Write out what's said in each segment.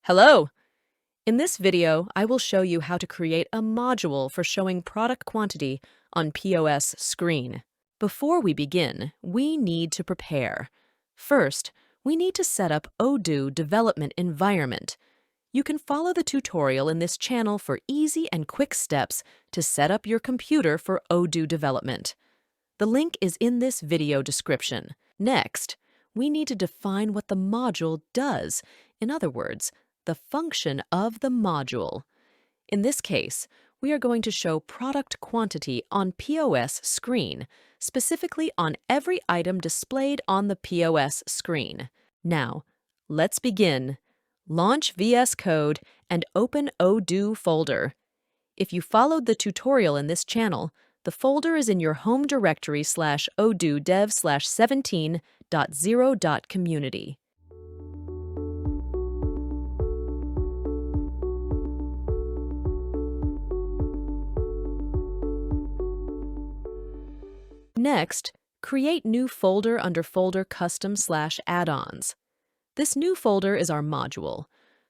Hello! In this video, I will show you how to create a module for showing product quantity on POS screen. Before we begin, we need to prepare. First, we need to set up Odoo development environment. You can follow the tutorial in this channel for easy and quick steps to set up your computer for Odoo development. The link is in this video description. Next, we need to define what the module does. In other words, the function of the module. In this case, we are going to show product quantity on POS screen, specifically on every item displayed on the POS screen. Now, let's begin. Launch VS Code and open Odoo folder. If you followed the tutorial in this channel, the folder is in your home directory /odoo dev/17.0.community. Next, create new folder under folder custom/add-ons. This new folder is our module.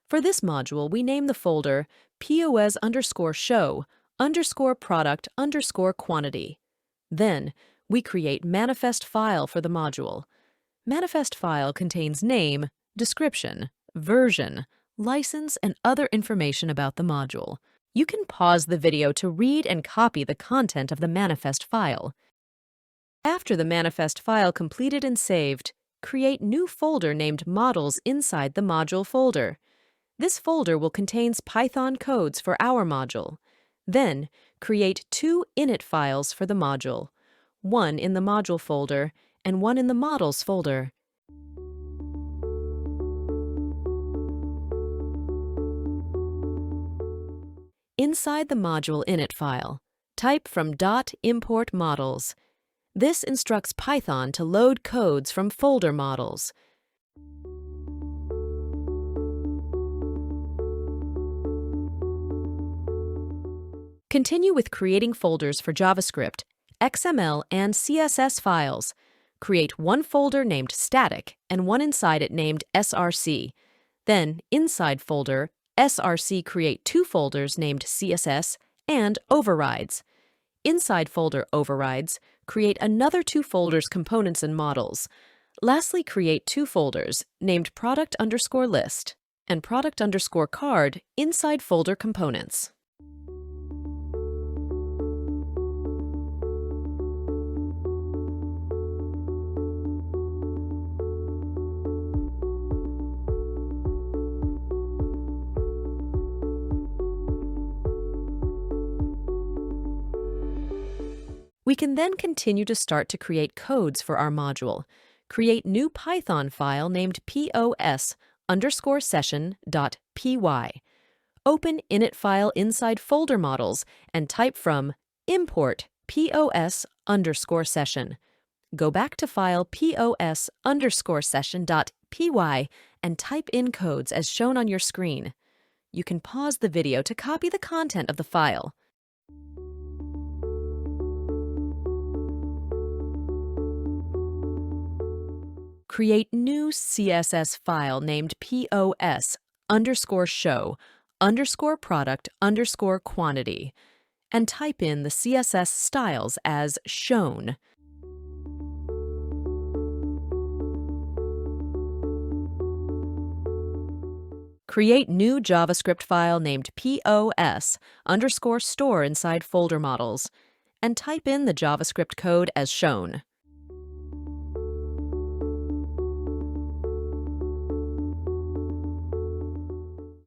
For this module, we name the folder POS_show_product_quantity. Then, we create manifest file for the module. Manifest file contains name, description, version, license, and other information about the module. You can pause the video to read and copy the content of the manifest file. After the manifest file completed and saved, create new folder named Models inside the module folder. This folder will contain Python codes for our module. Then, create two init files for the module, one in the module folder and one in the models folder. Inside the module init file, type from .import models. This instructs Python to load codes from folder models. Continue with creating folders for JavaScript, XML, and CSS files. Create one folder named static and one inside it named src. Then, inside folder src, create two folders named CSS and overrides. Inside folder overrides, create another two folders components and models. Lastly, create two folders named product_list and product_card inside folder components. We can then continue to start to create codes for our module. Create new Python file named POS_session.py. Open init file inside folder models and type from import POS_session. Go back to file POS_session.py and type in codes as shown on your screen. You can pause the video to copy the content of the file. Create new CSS file named POS_show_product_quantity and type in the CSS styles as shown. Create new JavaScript file named POS_store inside folder models and type in the JavaScript code as shown.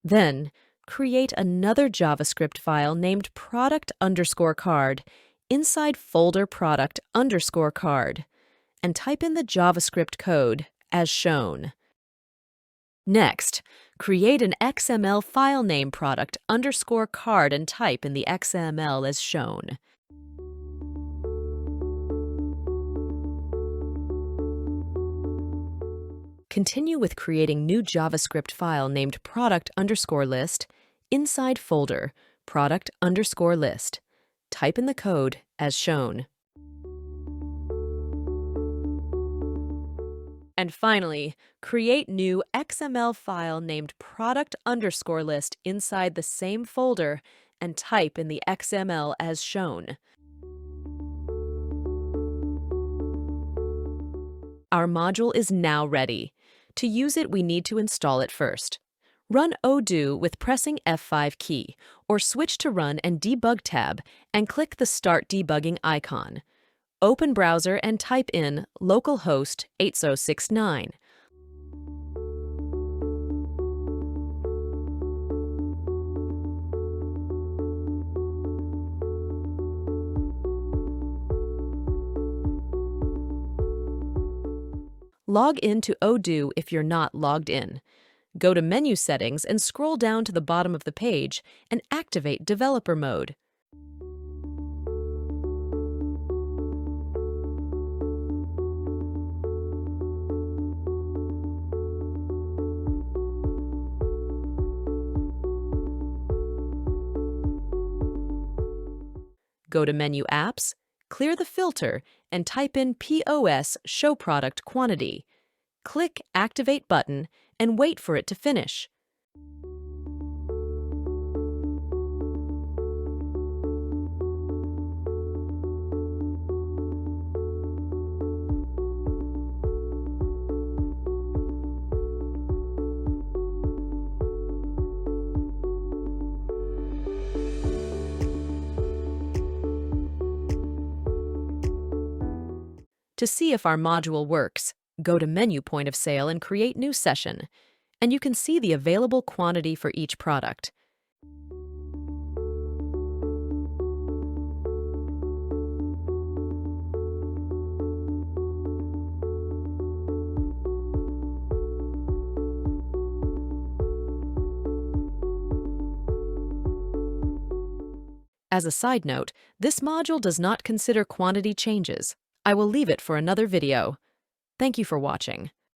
Then, create another JavaScript file named product_card inside folder product_card and type in the JavaScript code as shown. Next, create an XML file name product_card and type in the XML as shown. Continue with creating new JavaScript file named product_list inside folder product_list. Type in the code as shown. And finally, create new XML file named product_list inside the same folder and type in the XML as shown. Our module is now ready. To use it, we need to install it first. Run Odoo with pressing F5 key, or switch to Run and Debug tab and click the Start Debugging icon. Open browser and type in localhost 8069. Log in to Odoo if you're not logged in. Go to Menu Settings and scroll down to the bottom of the page and activate Developer Mode. Go to Menu Apps, clear the filter, and type in POS Show Product Quantity. Click Activate button and wait for it to finish. To see if our module works, go to Menu Point of Sale and create New Session, and you can see the available quantity for each product. As a side note, this module does not consider quantity changes. I will leave it for another video. Thank you for watching.